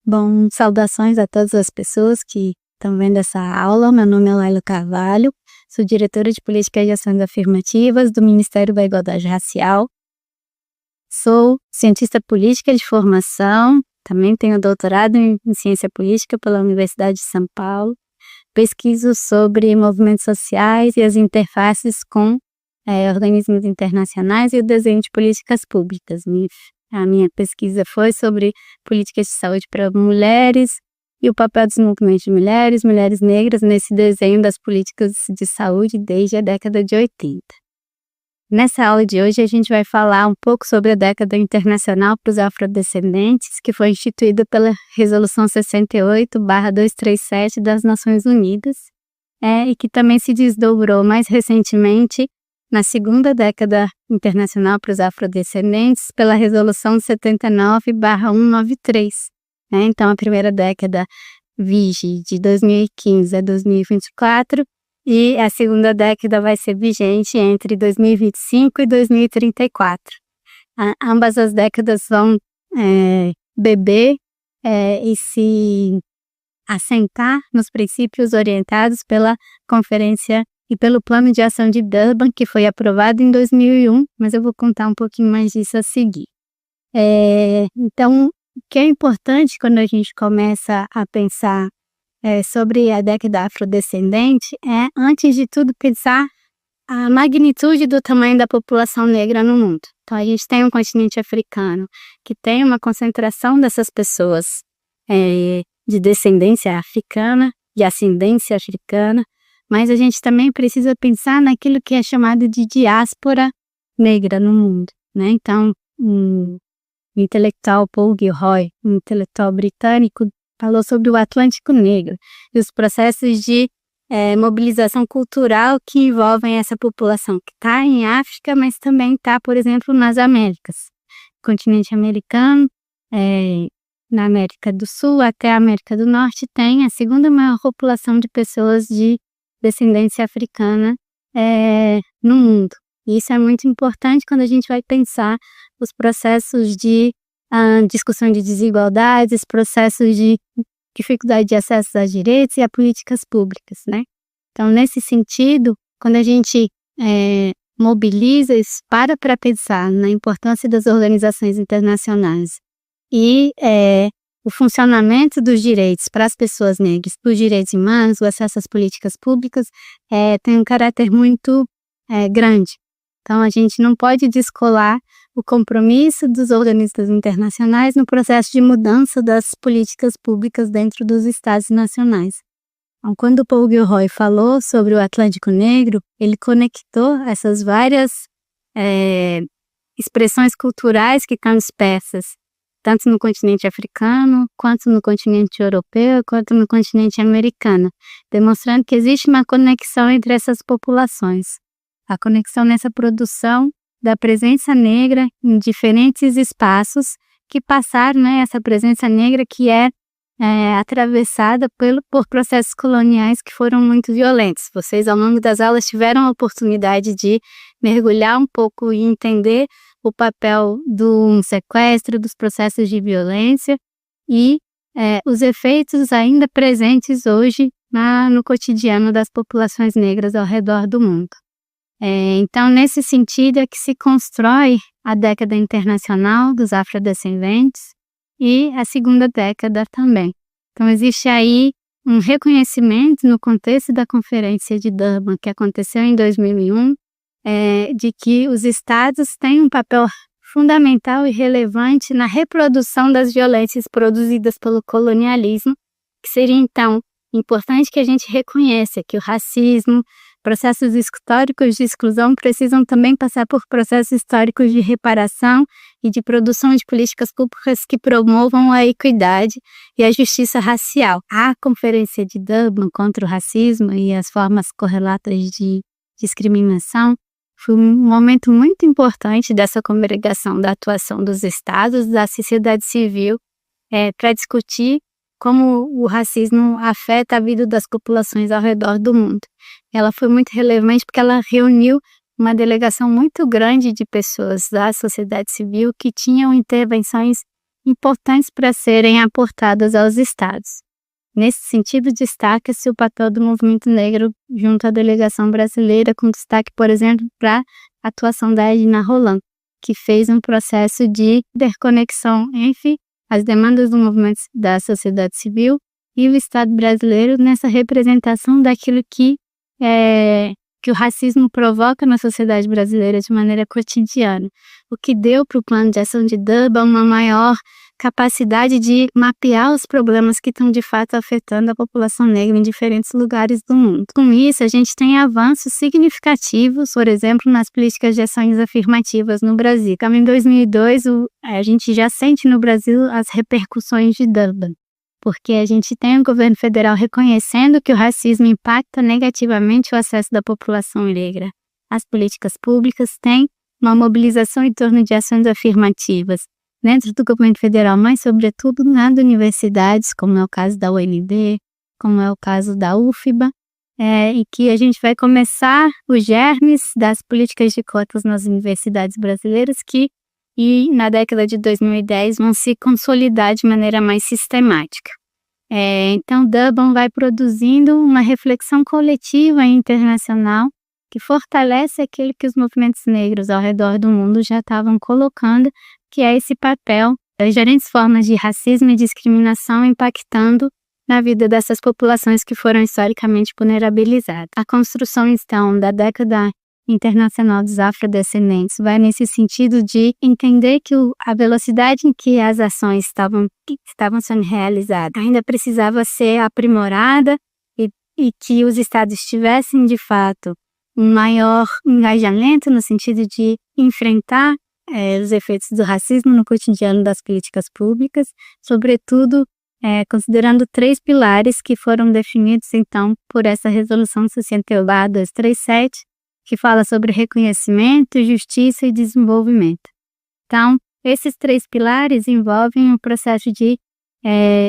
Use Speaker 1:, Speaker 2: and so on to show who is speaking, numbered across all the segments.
Speaker 1: Bom, saudações a todas as pessoas que estão vendo essa aula. Meu nome é Laila Carvalho, sou diretora de Políticas de Ações Afirmativas do Ministério da Igualdade Racial. Sou cientista política de formação, também tenho doutorado em Ciência Política pela Universidade de São Paulo. Pesquiso sobre movimentos sociais e as interfaces com organismos internacionais e o desenho de políticas públicas. A minha pesquisa foi sobre políticas de saúde para mulheres e o papel dos movimentos de mulheres negras nesse desenho das políticas de saúde desde a década de 80. Nessa aula de hoje a gente vai falar um pouco sobre a década internacional para os afrodescendentes, que foi instituída pela Resolução 68/237 das Nações Unidas, e que também se desdobrou mais recentemente na segunda década internacional para os afrodescendentes pela Resolução 79/193. Então a primeira década vige de 2015 a 2024 e a segunda década vai ser vigente entre 2025 e 2034. Ambas as décadas vão beber e se assentar nos princípios orientados pela Conferência e pelo Plano de Ação de Durban, que foi aprovado em 2001, mas eu vou contar um pouquinho mais disso a seguir. Então, o que é importante quando a gente começa a pensar sobre a década afrodescendente é, antes de tudo, pensar a magnitude do tamanho da população negra no mundo. Então, a gente tem um continente africano que tem uma concentração dessas pessoas de descendência africana, de ascendência africana, mas a gente também precisa pensar naquilo que é chamado de diáspora negra no mundo, né? Então, o intelectual Paul Gilroy, um intelectual britânico, falou sobre o Atlântico Negro e os processos de mobilização cultural que envolvem essa população que está em África, mas também está, por exemplo, nas Américas. No continente americano, na América do Sul até a América do Norte, tem a segunda maior população de pessoas de descendência africana no mundo. E isso é muito importante quando a gente vai pensar os processos de discussão de desigualdades, processos de dificuldade de acesso a direitos e a políticas públicas, né? Então, nesse sentido, quando a gente mobiliza isso para pensar na importância das organizações internacionais e o funcionamento dos direitos para as pessoas negras, os direitos humanos, o acesso às políticas públicas, tem um caráter muito grande. Então, a gente não pode descolar o compromisso dos organismos internacionais no processo de mudança das políticas públicas dentro dos estados nacionais. Então, quando Paul Gilroy falou sobre o Atlântico Negro, ele conectou essas várias expressões culturais que estão dispersas, tanto no continente africano, quanto no continente europeu, quanto no continente americano, demonstrando que existe uma conexão entre essas populações. A conexão nessa produção da presença negra em diferentes espaços que passaram, essa presença negra que é atravessada por processos coloniais que foram muito violentos. Vocês, ao longo das aulas, tiveram a oportunidade de mergulhar um pouco e entender o papel do sequestro, dos processos de violência e os efeitos ainda presentes hoje no cotidiano das populações negras ao redor do mundo. Então, nesse sentido é que se constrói a década internacional dos afrodescendentes e a segunda década também. Então, existe aí um reconhecimento no contexto da Conferência de Durban, que aconteceu em 2001, de que os estados têm um papel fundamental e relevante na reprodução das violências produzidas pelo colonialismo, que seria, então, importante que a gente reconheça que o racismo, processos históricos de exclusão precisam também passar por processos históricos de reparação e de produção de políticas públicas que promovam a equidade e a justiça racial. A Conferência de Durban contra o racismo e as formas correlatas de discriminação foi um momento muito importante dessa congregação da atuação dos estados, da sociedade civil, para discutir como o racismo afeta a vida das populações ao redor do mundo. Ela foi muito relevante porque ela reuniu uma delegação muito grande de pessoas da sociedade civil que tinham intervenções importantes para serem aportadas aos estados. Nesse sentido, destaca-se o papel do movimento negro junto à delegação brasileira, com destaque, por exemplo, para a atuação da Edna Roland, que fez um processo de interconexão entre as demandas do movimento da sociedade civil e o Estado brasileiro nessa representação daquilo que o racismo provoca na sociedade brasileira de maneira cotidiana, o que deu para o plano de ação de Durban uma maior capacidade de mapear os problemas que estão de fato afetando a população negra em diferentes lugares do mundo. Com isso, a gente tem avanços significativos, por exemplo, nas políticas de ações afirmativas no Brasil. Então, em 2002, a gente já sente no Brasil as repercussões de Durban, porque a gente tem o governo federal reconhecendo que o racismo impacta negativamente o acesso da população negra às políticas públicas, tem uma mobilização em torno de ações afirmativas dentro do governo federal, mas sobretudo nas universidades, como é o caso da UNB, como é o caso da UFBA, e que a gente vai começar os germes das políticas de cotas nas universidades brasileiras e na década de 2010 vão se consolidar de maneira mais sistemática. Então, Durban vai produzindo uma reflexão coletiva e internacional que fortalece aquilo que os movimentos negros ao redor do mundo já estavam colocando, que é esse papel das diferentes formas de racismo e discriminação impactando na vida dessas populações que foram historicamente vulnerabilizadas. A construção, então, da década internacional dos afrodescendentes vai nesse sentido de entender que a velocidade em que as ações estavam sendo realizadas ainda precisava ser aprimorada e que os estados tivessem, de fato, um maior engajamento no sentido de enfrentar os efeitos do racismo no cotidiano das políticas públicas, sobretudo considerando 3 pilares que foram definidos, então, por essa Resolução 6237, que fala sobre reconhecimento, justiça e desenvolvimento. Então, esses 3 pilares envolvem o processo de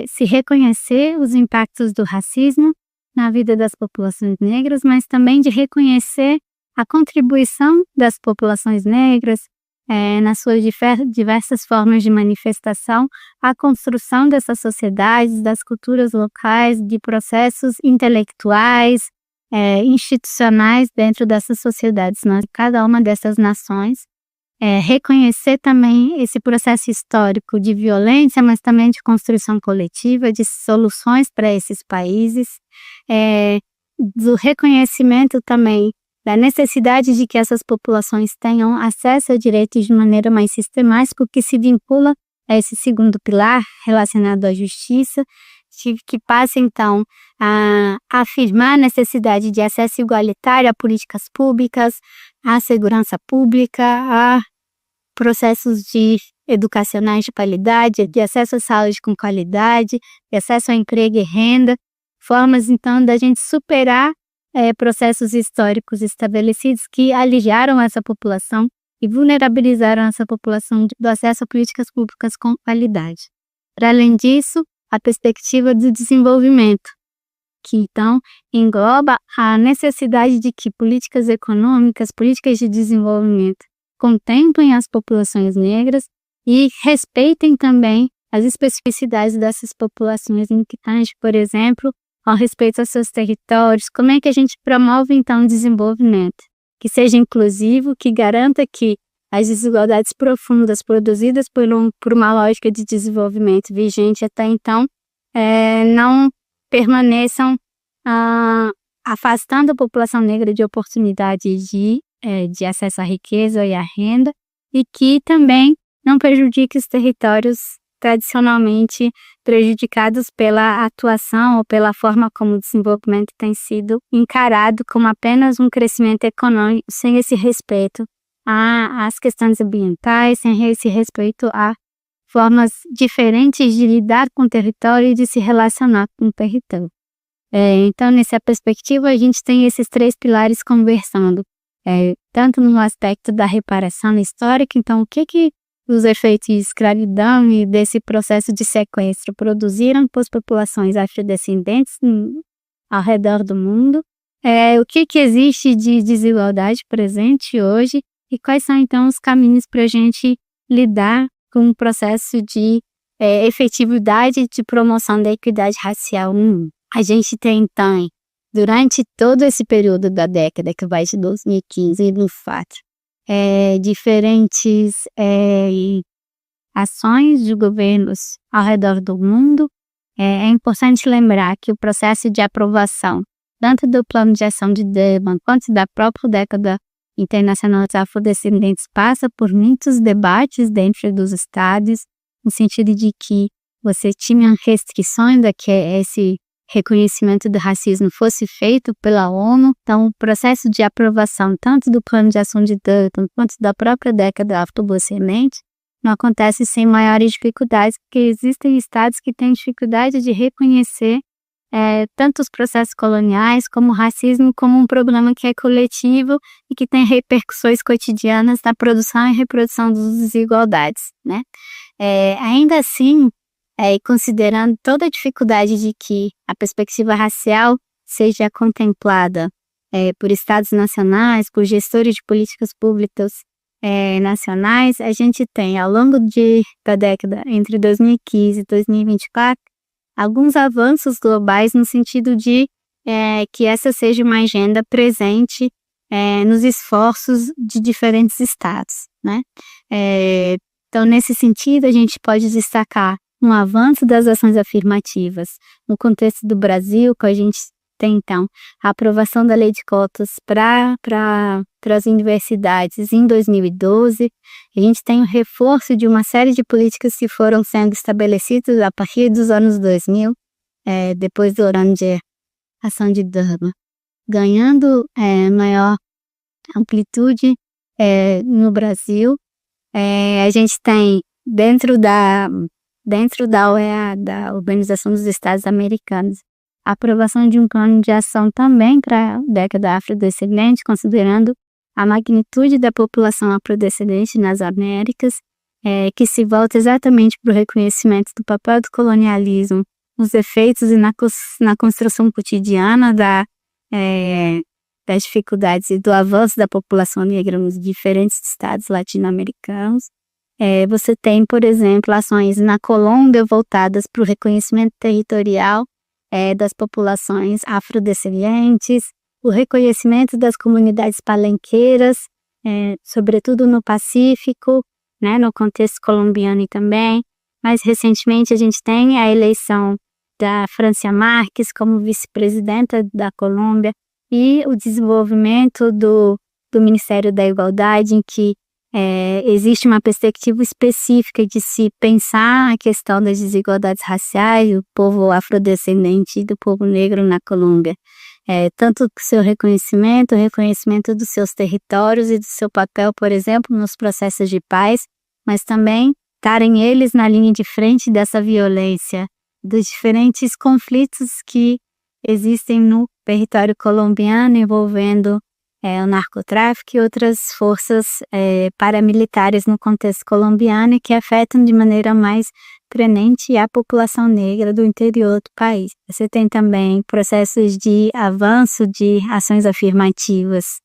Speaker 1: se reconhecer os impactos do racismo na vida das populações negras, mas também de reconhecer a contribuição das populações negras nas suas diversas formas de manifestação, à construção dessas sociedades, das culturas locais, de processos intelectuais, institucionais dentro dessas sociedades, cada uma dessas nações, reconhecer também esse processo histórico de violência, mas também de construção coletiva, de soluções para esses países, do reconhecimento também da necessidade de que essas populações tenham acesso a direitos de maneira mais sistemática, o que se vincula a esse segundo pilar relacionado à justiça, que passa, então, a afirmar a necessidade de acesso igualitário a políticas públicas, à segurança pública, a processos educacionais de qualidade, de acesso à saúde com qualidade, de acesso ao emprego e renda, formas, então, da gente superar processos históricos estabelecidos que alijaram essa população e vulnerabilizaram essa população do acesso a políticas públicas com qualidade. Para além disso, a perspectiva do desenvolvimento, que então engloba a necessidade de que políticas econômicas, políticas de desenvolvimento contemplem as populações negras e respeitem também as especificidades dessas populações em que tange, por exemplo, ao respeito aos seus territórios. Como é que a gente promove então o desenvolvimento que seja inclusivo, que garanta que as desigualdades profundas produzidas por uma lógica de desenvolvimento vigente até então não permaneçam afastando a população negra de oportunidades de acesso à riqueza e à renda, e que também não prejudique os territórios tradicionalmente prejudicados pela atuação ou pela forma como o desenvolvimento tem sido encarado como apenas um crescimento econômico, sem esse respeito às questões ambientais, sem esse respeito a formas diferentes de lidar com o território e de se relacionar com o território. Então, nessa perspectiva, a gente tem esses 3 pilares conversando, tanto no aspecto da reparação histórica, então o que os efeitos de escravidão e desse processo de sequestro produziram para as populações afrodescendentes ao redor do mundo, o que existe de desigualdade presente hoje e quais são então os caminhos para a gente lidar com o processo de efetividade de promoção da equidade racial no mundo. A gente tem, então, durante todo esse período da década, que vai de 2015 e 2024, diferentes ações de governos ao redor do mundo. É importante lembrar que o processo de aprovação, tanto do Plano de Ação de Durban, quanto da própria década internacional dos afrodescendentes, passa por muitos debates dentro dos estados, no sentido de que você tinha restrições de que esse reconhecimento do racismo fosse feito pela ONU. Então, o processo de aprovação tanto do Plano de Ação de Durban quanto da própria década afrodescendente não acontece sem maiores dificuldades, porque existem estados que têm dificuldade de reconhecer tanto os processos coloniais como o racismo como um problema que é coletivo e que tem repercussões cotidianas na produção e reprodução das desigualdades, né? Ainda assim, considerando toda a dificuldade de que a perspectiva racial seja contemplada por estados nacionais, por gestores de políticas públicas nacionais, a gente tem, ao longo da década entre 2015 e 2024, alguns avanços globais no sentido de que essa seja uma agenda presente nos esforços de diferentes estados, né? Então, nesse sentido, a gente pode destacar um avanço das ações afirmativas no contexto do Brasil, que a gente tem, então, a aprovação da lei de cotas para as universidades em 2012. A gente tem o reforço de uma série de políticas que foram sendo estabelecidas a partir dos anos 2000, depois do Plano de Ação de Durban, ganhando maior amplitude no Brasil. A gente tem, dentro da OEA, da Organização dos Estados Americanos, a aprovação de um plano de ação também para a década afrodescendente, considerando a magnitude da população afrodescendente nas Américas, que se volta exatamente para o reconhecimento do papel do colonialismo nos efeitos e na construção cotidiana das dificuldades e do avanço da população negra nos diferentes estados latino-americanos. Você tem, por exemplo, ações na Colômbia voltadas para o reconhecimento territorial das populações afrodescendentes, o reconhecimento das comunidades palenqueiras, sobretudo no Pacífico, né, no contexto colombiano também. Mais recentemente, a gente tem a eleição da Francia Márquez como vice-presidenta da Colômbia e o desenvolvimento do Ministério da Igualdade, em que existe uma perspectiva específica de se pensar a questão das desigualdades raciais do povo afrodescendente e do povo negro na Colômbia. Tanto o seu reconhecimento, o reconhecimento dos seus territórios e do seu papel, por exemplo, nos processos de paz, mas também estarem eles na linha de frente dessa violência, dos diferentes conflitos que existem no território colombiano envolvendo o narcotráfico e outras forças paramilitares no contexto colombiano e que afetam de maneira mais premente a população negra do interior do país. Você tem também processos de avanço de ações afirmativas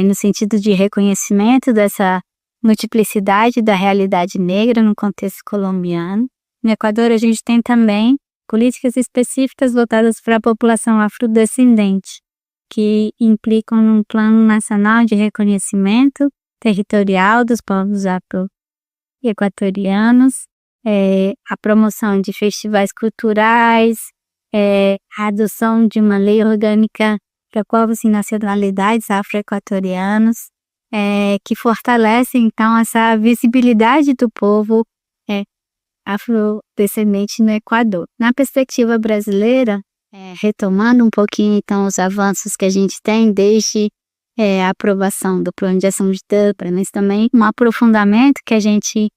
Speaker 1: no sentido de reconhecimento dessa multiplicidade da realidade negra no contexto colombiano. No Equador, a gente tem também políticas específicas voltadas para a população afrodescendente, que implicam um plano nacional de reconhecimento territorial dos povos afro-equatorianos, a promoção de festivais culturais, a adoção de uma lei orgânica para povos e nacionalidades afro-equatorianos, que fortalece, então, essa visibilidade do povo afrodescendente no Equador. Na perspectiva brasileira, retomando um pouquinho, então, os avanços que a gente tem desde a aprovação do Plano de Ação de Durban, mas também um aprofundamento que a gente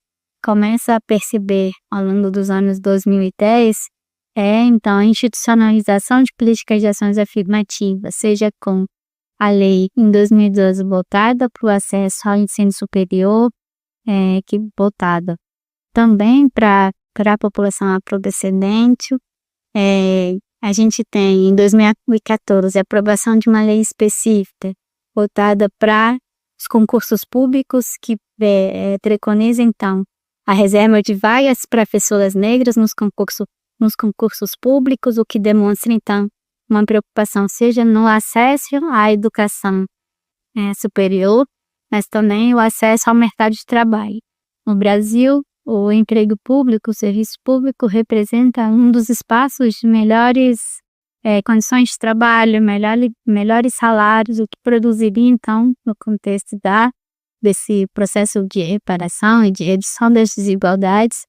Speaker 1: começa a perceber ao longo dos anos 2010, então, a institucionalização de políticas de ações afirmativas, seja com a lei em 2012 voltada para o acesso ao ensino superior, que voltada também para a população afrodescendente. A gente tem, em 2014, a aprovação de uma lei específica voltada para os concursos públicos que preconiza, então, a reserva de vagas para pessoas negras nos concursos públicos, o que demonstra, então, uma preocupação seja no acesso à educação superior, mas também o acesso ao mercado de trabalho. No Brasil, o emprego público, o serviço público representa um dos espaços de melhores condições de trabalho, melhores salários, o que produziria, então, no contexto desse processo de reparação e de redução das desigualdades,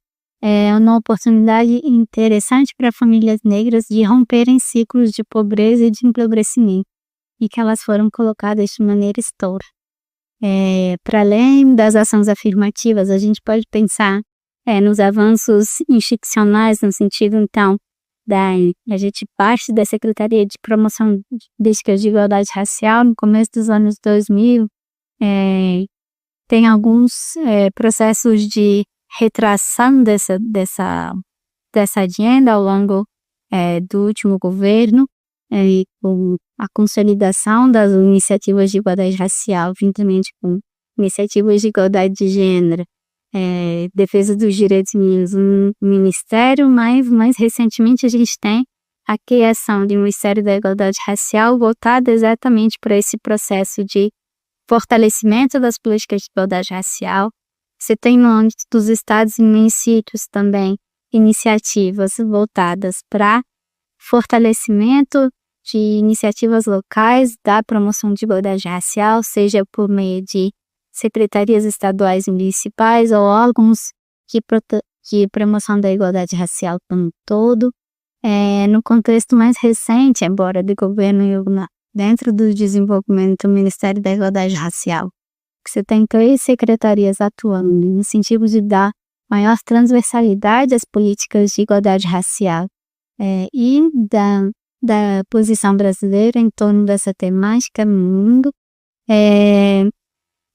Speaker 1: uma oportunidade interessante para famílias negras de romperem ciclos de pobreza e de empobrecimento, e que elas foram colocadas de maneira histórica. Para além das ações afirmativas, a gente pode pensar nos avanços institucionais, no sentido, então, a gente parte da Secretaria de Promoção de Políticas de Igualdade Racial, no começo dos anos 2000, tem alguns processos de retração dessa agenda ao longo do último governo, e com a consolidação das iniciativas de igualdade racial, juntamente com iniciativas de igualdade de gênero, defesa dos direitos no Ministério, mas mais recentemente a gente tem a criação do Ministério da Igualdade Racial voltado exatamente para esse processo de fortalecimento das políticas de igualdade racial. Você tem no âmbito dos estados e municípios também iniciativas voltadas para fortalecimento de iniciativas locais da promoção de igualdade racial, seja por meio de secretarias estaduais e municipais ou órgãos de promoção da igualdade racial como um todo. No contexto mais recente, embora do governo dentro do desenvolvimento do Ministério da Igualdade Racial, que você tem 3 secretarias atuando no sentido de dar maior transversalidade às políticas de igualdade racial e da posição brasileira em torno dessa temática no mundo.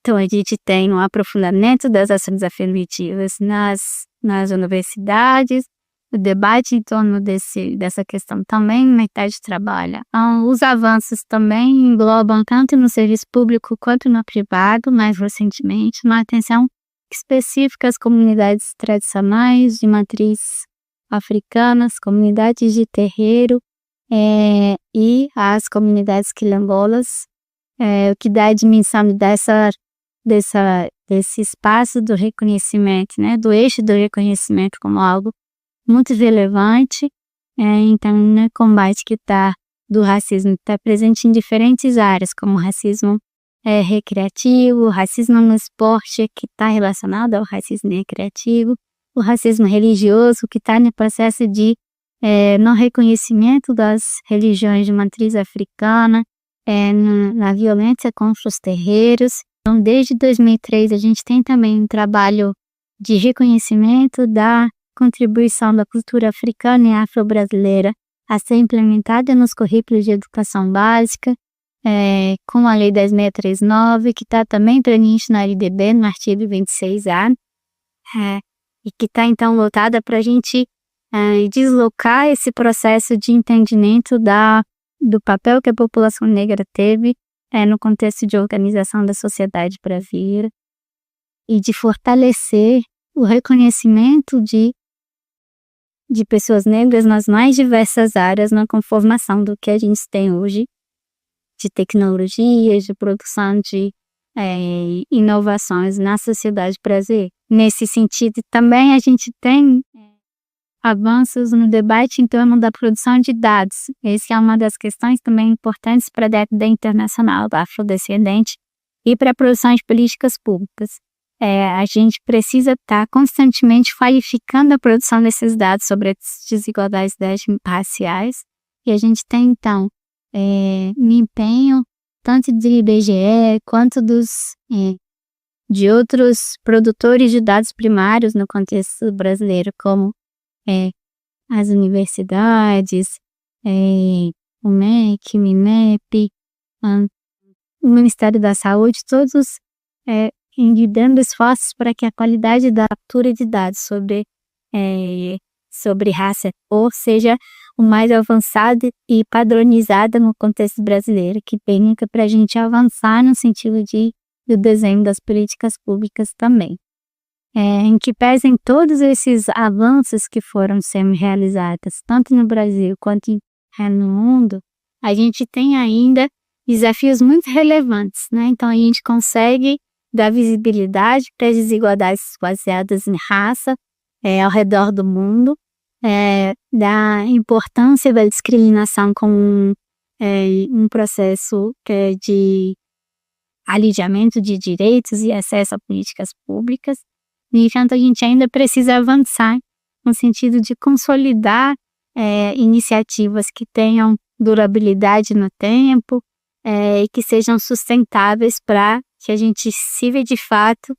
Speaker 1: Então, a gente tem um aprofundamento das ações afirmativas nas universidades, o debate em torno dessa questão também no mercado de trabalho. Os avanços também englobam tanto no serviço público quanto no privado, mais recentemente, uma atenção específica às comunidades tradicionais de matriz africanas, comunidades de terreiro e as comunidades quilombolas, o que dá a dimensão desse espaço do reconhecimento, do eixo do reconhecimento como algo muito relevante, então, no combate do racismo está presente em diferentes áreas, como o racismo recreativo, o racismo no esporte, que está relacionado ao racismo recreativo, o racismo religioso, que está no processo de no reconhecimento das religiões de matriz africana, na violência contra os terreiros. Então, desde 2003, a gente tem também um trabalho de reconhecimento da contribuição da cultura africana e afro-brasileira a ser implementada nos currículos de educação básica, com a Lei 10.639, que está também presente na LDB, no artigo 26A, e que está, então, voltada para a gente deslocar esse processo de entendimento do papel que a população negra teve no contexto de organização da sociedade para vir e de fortalecer o reconhecimento de pessoas negras nas mais diversas áreas na conformação do que a gente tem hoje de tecnologias, de produção de inovações na sociedade brasileira. Nesse sentido, também a gente tem avanços no debate em torno da produção de dados. Essa é uma das questões também importantes para a década internacional do afrodescendente e para a produção de políticas públicas. A gente precisa estar constantemente qualificando a produção desses dados sobre as desigualdades raciais, e a gente tem, então, um empenho tanto do IBGE quanto de outros produtores de dados primários no contexto brasileiro, como as universidades, o MEC, o MINEP, o Ministério da Saúde, todos dando esforços para que a qualidade da captura de dados sobre raça e cor seja o mais avançada e padronizada no contexto brasileiro, que permita para a gente avançar no sentido do desenho das políticas públicas também. em que pesem todos esses avanços que foram sendo realizados, tanto no Brasil quanto no mundo, a gente tem ainda desafios muito relevantes, né? Então a gente consegue dar visibilidade para as desigualdades baseadas em raça ao redor do mundo, da importância da discriminação como um processo de alijamento de direitos e acesso a políticas públicas. No entanto, a gente ainda precisa avançar no sentido de consolidar iniciativas que tenham durabilidade no tempo e que sejam sustentáveis para que a gente siga de fato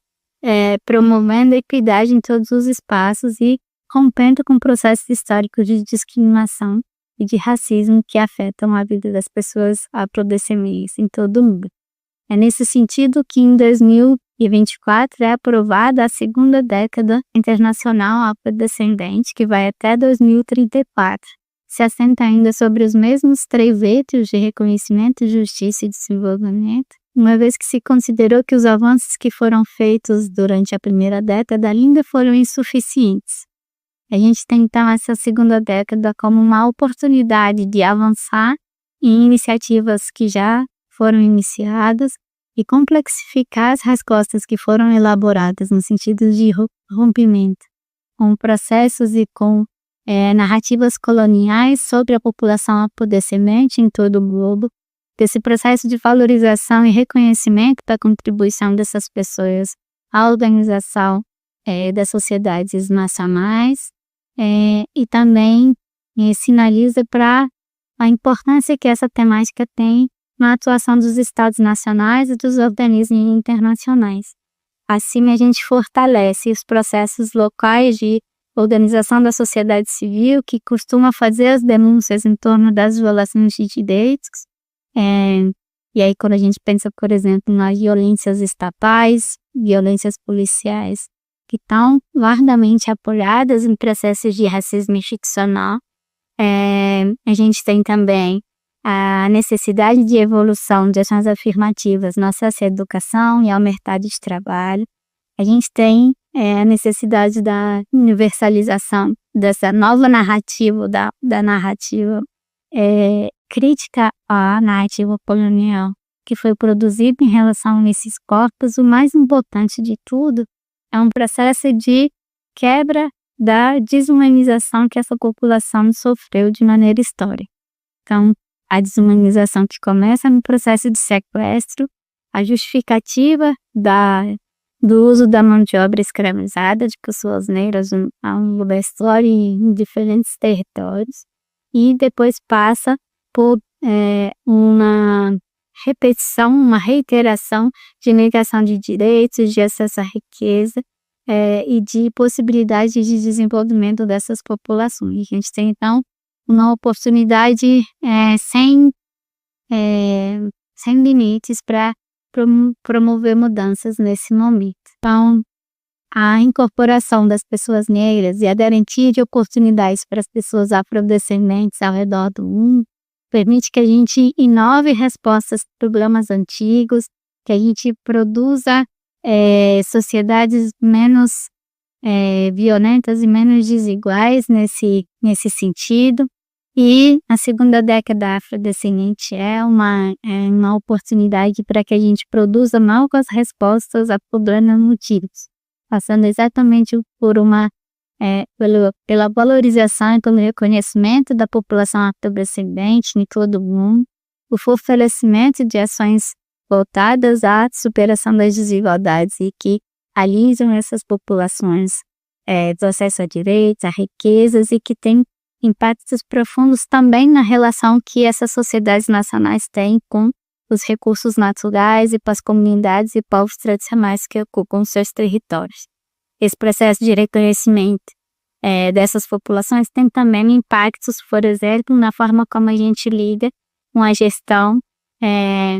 Speaker 1: promovendo a equidade em todos os espaços e rompendo com processos históricos de discriminação e de racismo que afetam a vida das pessoas afrodescendentes em todo o mundo. É nesse sentido que em 2024 é aprovada a segunda década internacional afrodescendente, que vai até 2034. Se assenta ainda sobre os mesmos 3 eixos de reconhecimento, justiça e desenvolvimento, uma vez que se considerou que os avanços que foram feitos durante a primeira década ainda foram insuficientes. A gente tem então essa segunda década como uma oportunidade de avançar em iniciativas que já foram iniciadas e complexificar as respostas que foram elaboradas no sentido de rompimento com processos e com narrativas coloniais sobre a população afrodescendente em todo o globo, desse processo de valorização e reconhecimento da contribuição dessas pessoas à organização das sociedades nacionais e também sinaliza para a importância que essa temática tem na atuação dos Estados nacionais e dos organismos internacionais. Assim, a gente fortalece os processos locais de organização da sociedade civil, que costuma fazer as denúncias em torno das violações de direitos. E aí, quando a gente pensa, por exemplo, nas violências estatais, violências policiais, que estão largamente apoiadas em processos de racismo institucional, a gente tem também a necessidade de evolução de ações afirmativas na socioeducação e ao mercado de trabalho. A gente tem a necessidade da universalização dessa nova narrativa, da narrativa crítica à narrativa colonial, que foi produzida em relação a esses corpos. O mais importante de tudo é um processo de quebra da desumanização que essa população sofreu de maneira histórica. Então, a desumanização que começa no processo de sequestro, a justificativa do uso da mão de obra escravizada de pessoas negras ao longo da história em diferentes territórios, e depois passa por uma repetição, uma reiteração de negação de direitos, de acesso à riqueza e de possibilidade de desenvolvimento dessas populações. A gente tem, então, uma oportunidade sem limites para promover mudanças nesse momento. Então, a incorporação das pessoas negras e a garantia de oportunidades para as pessoas afrodescendentes ao redor do mundo permite que a gente inove respostas a problemas antigos, que a gente produza sociedades menos violentas e menos desiguais nesse sentido. E a segunda década afrodescendente é uma oportunidade para que a gente produza novas respostas a problemas antigos, passando exatamente por pela valorização e pelo reconhecimento da população afrodescendente em todo o mundo, o fortalecimento de ações voltadas à superação das desigualdades e que alisam essas populações do acesso a direitos, a riquezas, e que tem impactos profundos também na relação que essas sociedades nacionais têm com os recursos naturais e com as comunidades e povos tradicionais que ocupam seus territórios. Esse processo de reconhecimento dessas populações tem também impactos, por exemplo, na forma como a gente lida com a gestão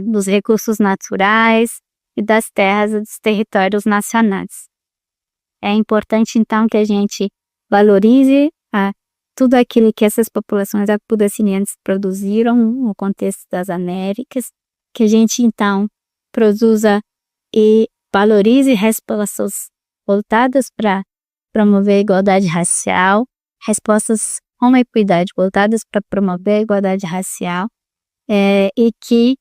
Speaker 1: dos recursos naturais e das terras e dos territórios nacionais. É importante, então, que a gente valorize tudo aquilo que essas populações afrodescendentes produziram no contexto das Américas, que a gente, então, produza e valorize respostas voltadas para promover a igualdade racial, respostas uma equidade voltadas para promover a igualdade racial, e que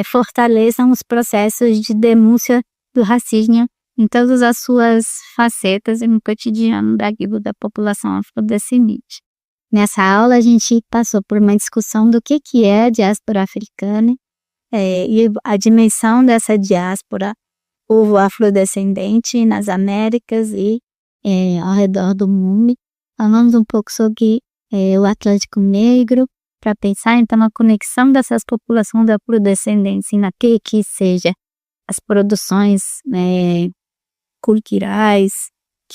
Speaker 1: fortaleçam os processos de denúncia do racismo em todas as suas facetas e no cotidiano da população afrodescendente. Nessa aula a gente passou por uma discussão do que é a diáspora africana e a dimensão dessa diáspora, povo afrodescendente nas Américas e ao redor do mundo. Falamos um pouco sobre o Atlântico Negro, para pensar então a conexão dessas populações afrodescendentes naquilo que seja as produções culturais,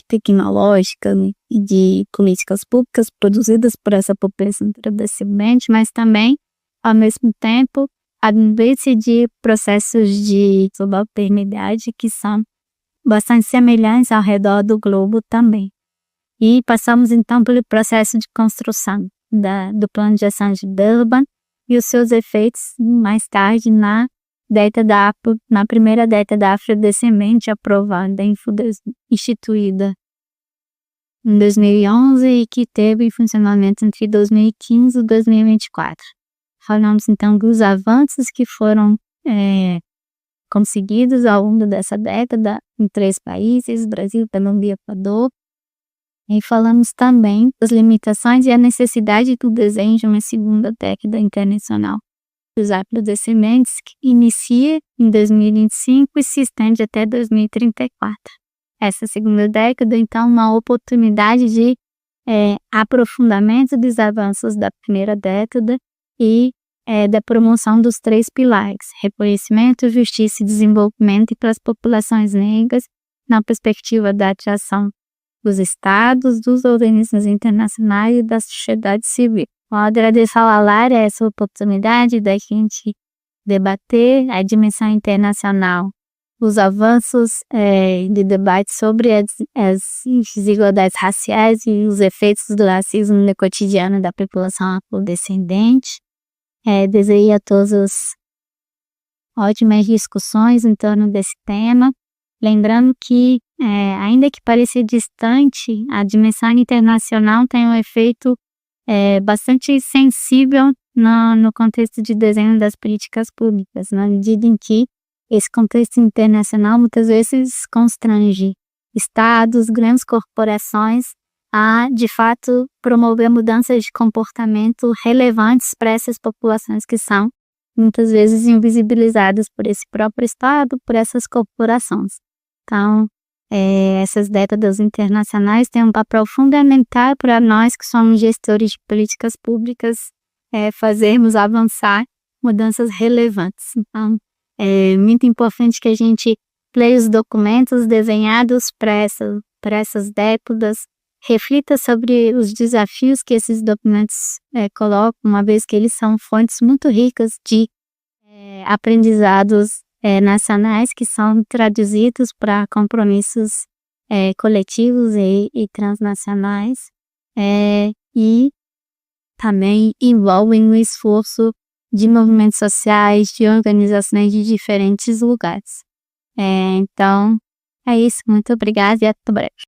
Speaker 1: tecnológicas e de políticas públicas produzidas por essa população afrodescendente, mas também, ao mesmo tempo, a vivência de processos de subalternidade que são bastante semelhantes ao redor do globo também. E passamos então pelo processo de construção do Plano de Ação de Durban e os seus efeitos mais tarde na primeira década afrodescendente aprovada e instituída em 2011 e que teve em funcionamento entre 2015 e 2024. Falamos então dos avanços que foram conseguidos ao longo dessa década em 3 países, Brasil, Colômbia e Equador. E falamos também das limitações e a necessidade do desenho de uma segunda década internacional dos afrodescendentes, que inicia em 2025 e se estende até 2034. Essa segunda década, então, uma oportunidade de aprofundamento dos avanços da primeira década e da promoção dos 3 pilares: reconhecimento, justiça e desenvolvimento para as populações negras, na perspectiva da atração dos estados, dos organismos internacionais e da sociedade civil. Eu agradeço ao Alara essa oportunidade da gente debater a dimensão internacional, os avanços de debate sobre as desigualdades raciais e os efeitos do racismo no cotidiano da população afrodescendente. Desejo a todos ótimas discussões em torno desse tema. Lembrando que, ainda que pareça distante, a dimensão internacional tem um efeito bastante sensível no contexto de desenho das políticas públicas, na medida em que esse contexto internacional muitas vezes constrange estados, grandes corporações a, de fato, promover mudanças de comportamento relevantes para essas populações que são muitas vezes invisibilizadas por esse próprio estado, por essas corporações. Então, essas décadas internacionais têm um papel fundamental para nós que somos gestores de políticas públicas fazermos avançar mudanças relevantes. Então, é muito importante que a gente leia os documentos desenhados para essas décadas, reflita sobre os desafios que esses documentos colocam, uma vez que eles são fontes muito ricas de aprendizados nacionais que são traduzidos para compromissos coletivos e transnacionais, e também envolvem o esforço de movimentos sociais, de organizações de diferentes lugares. Então, é isso. Muito obrigada e até breve.